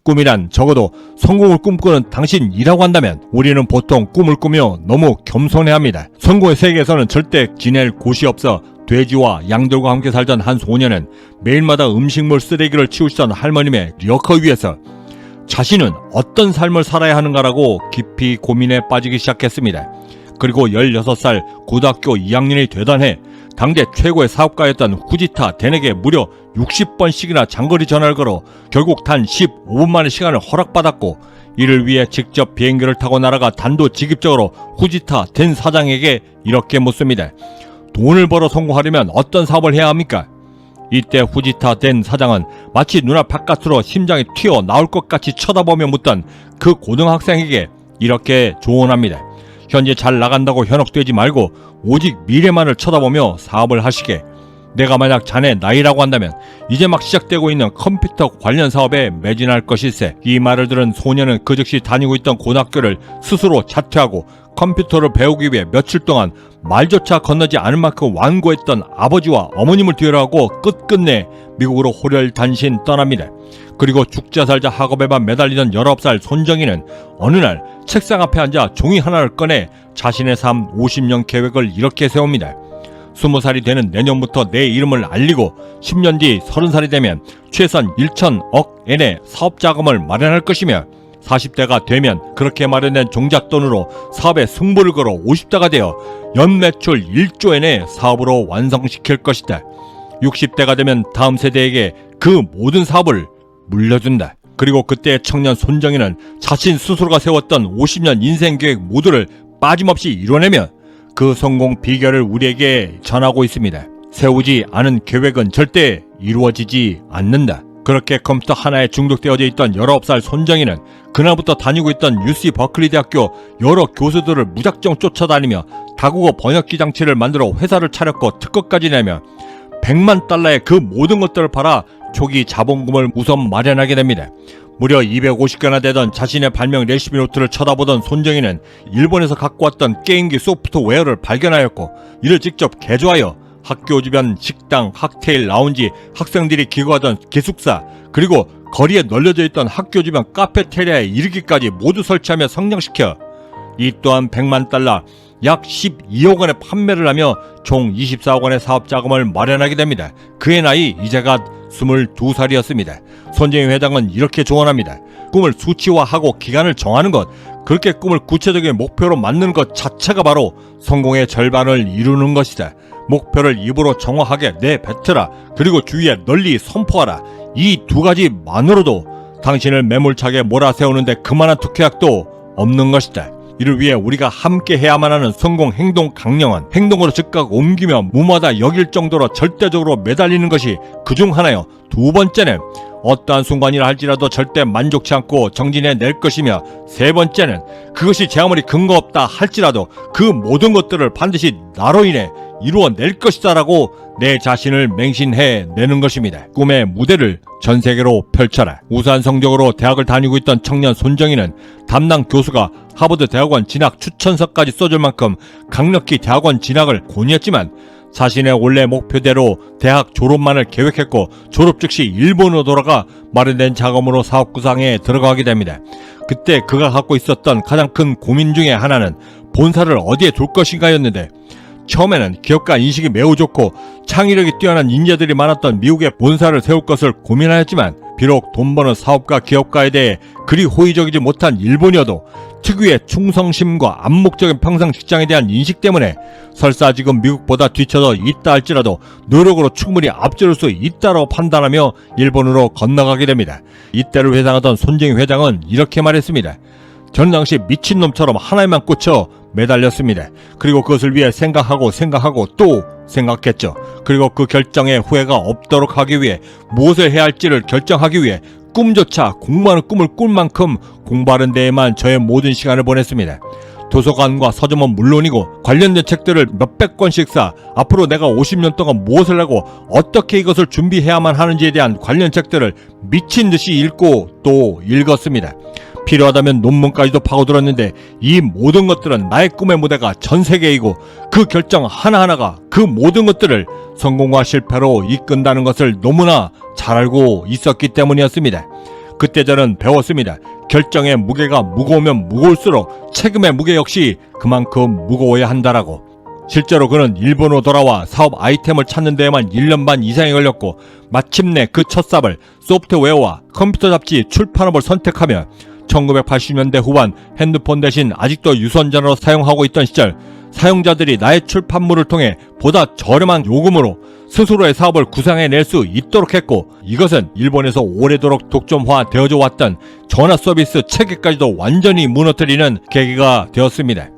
꿈이란 적어도 성공을 꿈꾸는 당신이라고 한다면 우리는 보통 꿈을 꾸며 너무 겸손해합니다. 성공의 세계에서는 절대 지낼 곳이 없어 돼지와 양들과 함께 살던 한 소녀는 매일마다 음식물 쓰레기를 치우시던 할머님의 리어커 위에서 자신은 어떤 삶을 살아야 하는가라고 깊이 고민에 빠지기 시작했습니다. 그리고 16살 고등학교 2학년이 되던 해 당대 최고의 사업가였던 후지타 덴에게 무려 60번씩이나 장거리 전화를 걸어 결국 단 15분만의 시간을 허락받았고, 이를 위해 직접 비행기를 타고 날아가 단도직입적으로 후지타 덴 사장에게 이렇게 묻습니다. 돈을 벌어 성공하려면 어떤 사업을 해야 합니까? 이때 후지타 덴 사장은 마치 눈앞 바깥으로 심장이 튀어나올 것 같이 쳐다보며 묻던 그 고등학생에게 이렇게 조언합니다. 현재 잘 나간다고 현혹되지 말고 오직 미래만을 쳐다보며 사업을 하시게. 내가 만약 자네 나이라고 한다면 이제 막 시작되고 있는 컴퓨터 관련 사업에 매진할 것일세. 이 말을 들은 소녀는 그 즉시 다니고 있던 고등학교를 스스로 자퇴하고 컴퓨터를 배우기 위해 며칠 동안 말조차 건너지 않을 만큼 완고했던 아버지와 어머님을 뒤로 하고 끝끝내 미국으로 호련단신 떠납니다. 그리고 죽자 살자 학업에만 매달리던 19살 손정희는 어느 날 책상 앞에 앉아 종이 하나를 꺼내 자신의 삶 50년 계획을 이렇게 세웁니다. 20살이 되는 내년부터 내 이름을 알리고 10년 뒤 30살이 되면 최소한 1,000억 엔의 사업자금을 마련할 것이며 40대가 되면 그렇게 마련된 종잣돈으로 사업에 승부를 걸어 50대가 되어 연매출 1조 엔의 사업으로 완성시킬 것이다. 60대가 되면 다음 세대에게 그 모든 사업을 물려준다. 그리고 그때 청년 손정희는 자신 스스로가 세웠던 50년 인생계획 모두를 빠짐없이 이뤄내며 그 성공 비결을 우리에게 전하고 있습니다. 세우지 않은 계획은 절대 이루어지지 않는다. 그렇게 컴퓨터 하나에 중독되어져 있던 19살 손정희는 그날부터 다니고 있던 UC 버클리 대학교 여러 교수들을 무작정 쫓아다니며 다국어 번역기 장치를 만들어 회사를 차렸고 특허까지 내며 100만 달러의 그 모든 것들을 팔아 초기 자본금을 우선 마련하게 됩니다. 무려 250개나 되던 자신의 발명 레시피 노트를 쳐다보던 손정희는 일본에서 갖고 왔던 게임기 소프트웨어를 발견하였고 이를 직접 개조하여 학교 주변 식당, 칵테일 라운지, 학생들이 기거하던 기숙사, 그리고 거리에 널려져 있던 학교 주변 카페테리아에 이르기까지 모두 설치하며 성장시켜 이 또한 100만 달러, 약 12억 원의 판매를 하며 총 24억 원의 사업 자금을 마련하게 됩니다. 그의 나이 이제가 22살이었습니다. 손정희 회장은 이렇게 조언합니다. 꿈을 수치화하고 기간을 정하는 것, 그렇게 꿈을 구체적인 목표로 만드는 것 자체가 바로 성공의 절반을 이루는 것이다. 목표를 입으로 정확하게 내뱉으라. 그리고 주위에 널리 선포하라. 이 두 가지만으로도 당신을 매몰차게 몰아세우는데 그만한 특효약도 없는 것이다. 이를 위해 우리가 함께 해야만 하는 성공 행동 강령은 행동으로 즉각 옮기며 무마다 여길 정도로 절대적으로 매달리는 것이 그중 하나요. 두 번째는 어떠한 순간이라 할지라도 절대 만족치 않고 정진해낼 것이며, 세 번째는 그것이 제 아무리 근거 없다 할지라도 그 모든 것들을 반드시 나로 인해 이루어낼 것이다 라고 내 자신을 맹신해내는 것입니다. 꿈의 무대를 전 세계로 펼쳐라. 우수한 성적으로 대학을 다니고 있던 청년 손정희는 담당 교수가 하버드 대학원 진학 추천서까지 써줄 만큼 강력히 대학원 진학을 권유했지만 자신의 원래 목표대로 대학 졸업만을 계획했고 졸업 즉시 일본으로 돌아가 마련된 자금으로 사업 구상에 들어가게 됩니다. 그때 그가 갖고 있었던 가장 큰 고민 중에 하나는 본사를 어디에 둘 것인가였는데, 처음에는 기업가 인식이 매우 좋고 창의력이 뛰어난 인재들이 많았던 미국에 본사를 세울 것을 고민하였지만, 비록 돈 버는 사업가 기업가에 대해 그리 호의적이지 못한 일본이어도 특유의 충성심과 암묵적인 평상 직장에 대한 인식 때문에 설사 지금 미국보다 뒤쳐져 있다 할지라도 노력으로 충분히 앞지를 수 있다고 판단하며 일본으로 건너가게 됩니다. 이때를 회상하던 손정희 회장은 이렇게 말했습니다. 저는 당시 미친놈처럼 하나에만 꽂혀 매달렸습니다. 그리고 그것을 위해 생각하고 또 생각했죠. 그리고 그 결정에 후회가 없도록 하기 위해 무엇을 해야 할지를 결정하기 위해 꿈조차 공부하는 꿈을 꿀 만큼 공부하는 데에만 저의 모든 시간을 보냈습니다. 도서관과 서점은 물론이고 관련된 책들을 몇백 권씩 사 앞으로 내가 50년 동안 무엇을 하고 어떻게 이것을 준비해야만 하는지에 대한 관련 책들을 미친 듯이 읽고 또 읽었습니다. 필요하다면 논문까지도 파고들었는데 이 모든 것들은 나의 꿈의 무대가 전 세계이고 그 결정 하나하나가 그 모든 것들을 성공과 실패로 이끈다는 것을 너무나 잘 알고 있었기 때문이었습니다. 그때 저는 배웠습니다. 결정의 무게가 무거우면 무거울수록 책임의 무게 역시 그만큼 무거워야 한다라고. 실제로 그는 일본으로 돌아와 사업 아이템을 찾는 데에만 1년 반 이상이 걸렸고 마침내 그 첫 삽을 소프트웨어와 컴퓨터 잡지 출판업을 선택하며 1980년대 후반 핸드폰 대신 아직도 유선전화로 사용하고 있던 시절 사용자들이 나의 출판물을 통해 보다 저렴한 요금으로 스스로의 사업을 구상해낼 수 있도록 했고, 이것은 일본에서 오래도록 독점화 되어져 왔던 전화 서비스 체계까지도 완전히 무너뜨리는 계기가 되었습니다.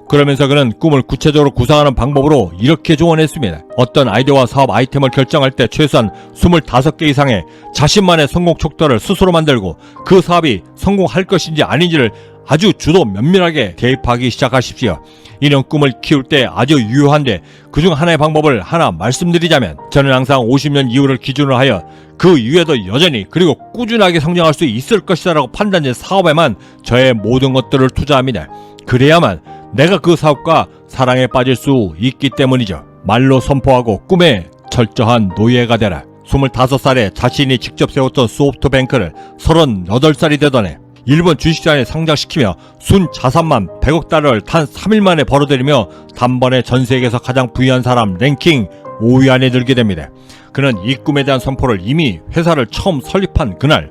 그러면서 그는 꿈을 구체적으로 구상하는 방법으로 이렇게 조언했습니다. 어떤 아이디어와 사업 아이템을 결정할 때 최소한 25개 이상의 자신만의 성공 촉도를 스스로 만들고 그 사업이 성공할 것인지 아닌지를 아주 주도 면밀하게 대입하기 시작하십시오. 이런 꿈을 키울 때 아주 유효한데 그중 하나의 방법을 하나 말씀드리자면, 저는 항상 50년 이후를 기준으로 하여 그 이후에도 여전히 그리고 꾸준하게 성장할 수 있을 것이다 라고 판단된 사업에만 저의 모든 것들을 투자합니다. 그래야만 내가 그 사업과 사랑에 빠질 수 있기 때문이죠. 말로 선포하고 꿈에 철저한 노예가 되라. 25살에 자신이 직접 세웠던 소프트뱅크를 38살이 되던 해 일본 주식시장에 상장시키며 순 자산만 100억 달러를 단 3일 만에 벌어들이며 단번에 전 세계에서 가장 부유한 사람 랭킹 5위 안에 들게 됩니다. 그는 이 꿈에 대한 선포를 이미 회사를 처음 설립한 그날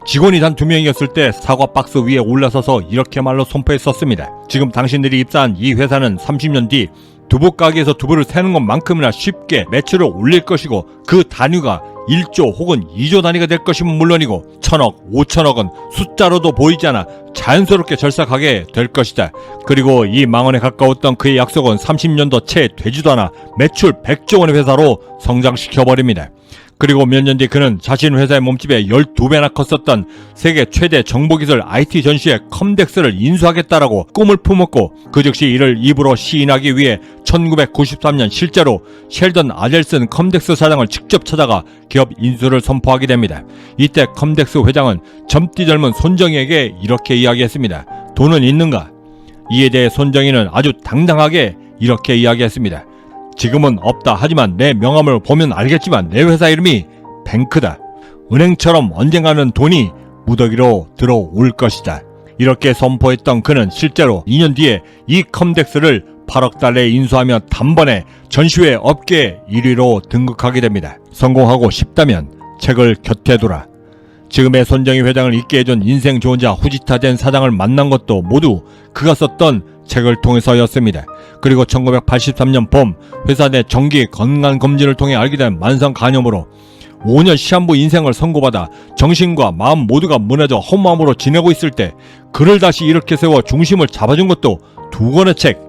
직원이 단 2명이었을 때 사과 박스 위에 올라서서 이렇게 말로 선포했었습니다. 지금 당신들이 입사한 이 회사는 30년 뒤 두부 가게에서 두부를 세는 것만큼이나 쉽게 매출을 올릴 것이고, 그 단위가 1조 혹은 2조 단위가 될 것이면 물론이고 1000억, 5천억은 숫자로도 보이지 않아 자연스럽게 절삭하게 될 것이다. 그리고 이 망언에 가까웠던 그의 약속은 30년도 채 되지도 않아 매출 100조 원의 회사로 성장시켜버립니다. 그리고 몇 년 뒤 그는 자신 회사의 몸집에 12배나 컸었던 세계 최대 정보기술 IT 전시회 컴덱스를 인수하겠다라고 꿈을 품었고, 그 즉시 이를 입으로 시인하기 위해 1993년 실제로 셸던 아델슨 컴덱스 사장을 직접 찾아가 기업 인수를 선포하게 됩니다. 이때 컴덱스 회장은 젊디 젊은 손정희에게 이렇게 이야기했습니다. 돈은 있는가? 이에 대해 손정희는 아주 당당하게 이렇게 이야기했습니다. 지금은 없다. 하지만 내 명함을 보면 알겠지만 내 회사 이름이 뱅크다. 은행처럼 언젠가는 돈이 무더기로 들어올 것이다. 이렇게 선포했던 그는 실제로 2년 뒤에 이 컴덱스를 8억 달러에 인수하며 단번에 전시회 업계 1위로 등극하게 됩니다. 성공하고 싶다면 책을 곁에 두라. 지금의 손정희 회장을 있게 해준 인생 좋은 자 후지타 된 사장을 만난 것도 모두 그가 썼던 책을 통해서였습니다. 그리고 1983년 봄 회사 내 정기 건강검진을 통해 알게 된 만성간염으로 5년 시한부 인생을 선고받아 정신과 마음 모두가 무너져 헛마음으로 지내고 있을 때 그를 다시 이렇게 세워 중심을 잡아준 것도 2권의 책,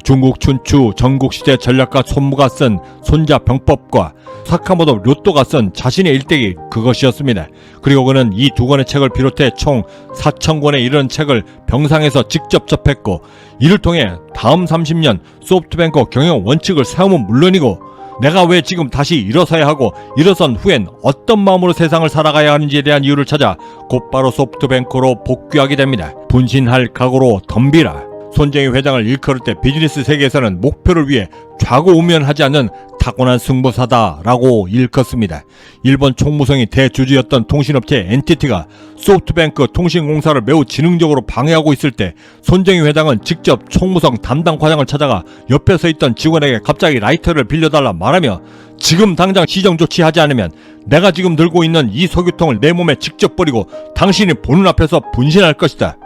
중국 춘추 전국시대 전략가 손무가 쓴 손자병법과 사카모토 료또가 쓴 자신의 일대기, 그것이었습니다. 그리고 그는 이 2권의 책을 비롯해 총 4,000권에 이르는 책을 병상에서 직접 접했고, 이를 통해 다음 30년 소프트뱅크 경영 원칙을 세우면 물론이고 내가 왜 지금 다시 일어서야 하고 일어선 후엔 어떤 마음으로 세상을 살아가야 하는지에 대한 이유를 찾아 곧바로 소프트뱅크로 복귀하게 됩니다. 분신할 각오로 덤비라. 손정희 회장을 일컬을 때 비즈니스 세계에서는 목표를 위해 좌고우면하지 않는 타고난 승부사다라고 일컫습니다. 일본 총무성이 대주주였던 통신업체 NTT가 소프트뱅크 통신공사를 매우 지능적으로 방해하고 있을 때 손정희 회장은 직접 총무성 담당 과장을 찾아가 옆에 서 있던 직원에게 갑자기 라이터를 빌려달라 말하며, 지금 당장 시정 조치하지 않으면 내가 지금 들고 있는 이 석유통을 내 몸에 직접 뿌리고 당신이 보는 앞에서 분신할 것이다.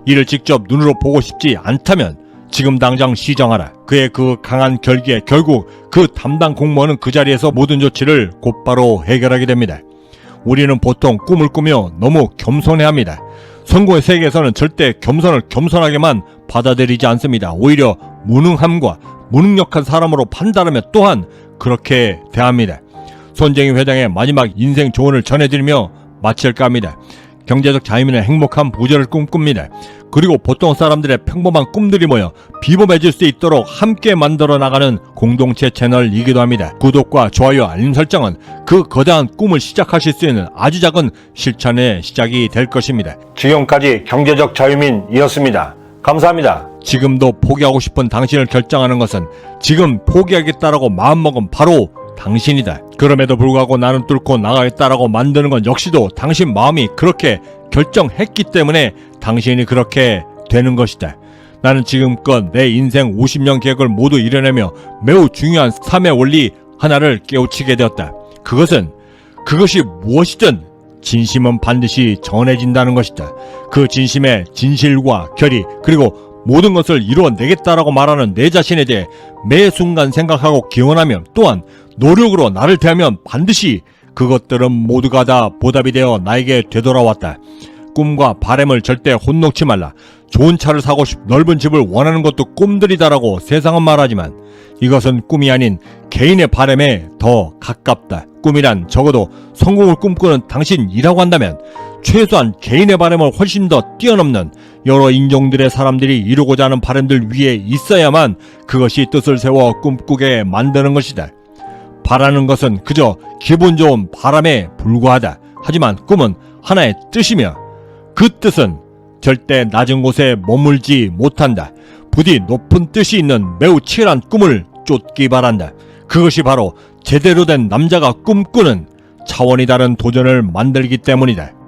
이를 직접 눈으로 보고 싶지 않다면 지금 당장 시정하라. 그의 그 강한 결기에 결국 그 담당 공무원은 그 자리에서 모든 조치를 곧바로 해결하게 됩니다. 우리는 보통 꿈을 꾸며 너무 겸손해합니다. 성공의 세계에서는 절대 겸손을 겸손하게만 받아들이지 않습니다. 오히려 무능함과 무능력한 사람으로 판단하며 또한 그렇게 대합니다. 손정희 회장의 마지막 인생 조언을 전해드리며 마칠까 합니다. 경제적 자유민의 행복한 부자를 꿈꿉니다. 그리고 보통 사람들의 평범한 꿈들이 모여 비범해질 수 있도록 함께 만들어 나가는 공동체 채널이기도 합니다. 구독과 좋아요, 알림 설정은 그 거대한 꿈을 시작하실 수 있는 아주 작은 실천의 시작이 될 것입니다. 지금까지 경제적 자유민이었습니다. 감사합니다. 지금도 포기하고 싶은 당신을 결정하는 것은 지금 포기하겠다라고 마음먹은 바로 당신이다. 그럼에도 불구하고 나는 뚫고 나가겠다라고 만드는 건 역시도 당신 마음이 그렇게 결정했기 때문에 당신이 그렇게 되는 것이다. 나는 지금껏 내 인생 50년 계획을 모두 이뤄내며 매우 중요한 3의 원리 하나를 깨우치게 되었다. 그것이 무엇이든 진심은 반드시 전해진다는 것이다. 그 진심의 진실과 결의 그리고 모든 것을 이루어내겠다라고 말하는 내 자신에 대해 매 순간 생각하고 기원하며 또한 노력으로 나를 대하면 반드시 그것들은 모두가 다 보답이 되어 나에게 되돌아왔다. 꿈과 바램을 절대 혼놓지 말라. 좋은 차를 사고 넓은 집을 원하는 것도 꿈들이다라고 세상은 말하지만 이것은 꿈이 아닌 개인의 바램에 더 가깝다. 꿈이란 적어도 성공을 꿈꾸는 당신이라고 한다면 최소한 개인의 바램을 훨씬 더 뛰어넘는 여러 인종들의 사람들이 이루고자 하는 바램들 위에 있어야만 그것이 뜻을 세워 꿈꾸게 만드는 것이다. 바라는 것은 그저 기분 좋은 바람에 불과하다. 하지만 꿈은 하나의 뜻이며 그 뜻은 절대 낮은 곳에 머물지 못한다. 부디 높은 뜻이 있는 매우 치열한 꿈을 쫓기 바란다. 그것이 바로 제대로 된 남자가 꿈꾸는 차원이 다른 도전을 만들기 때문이다.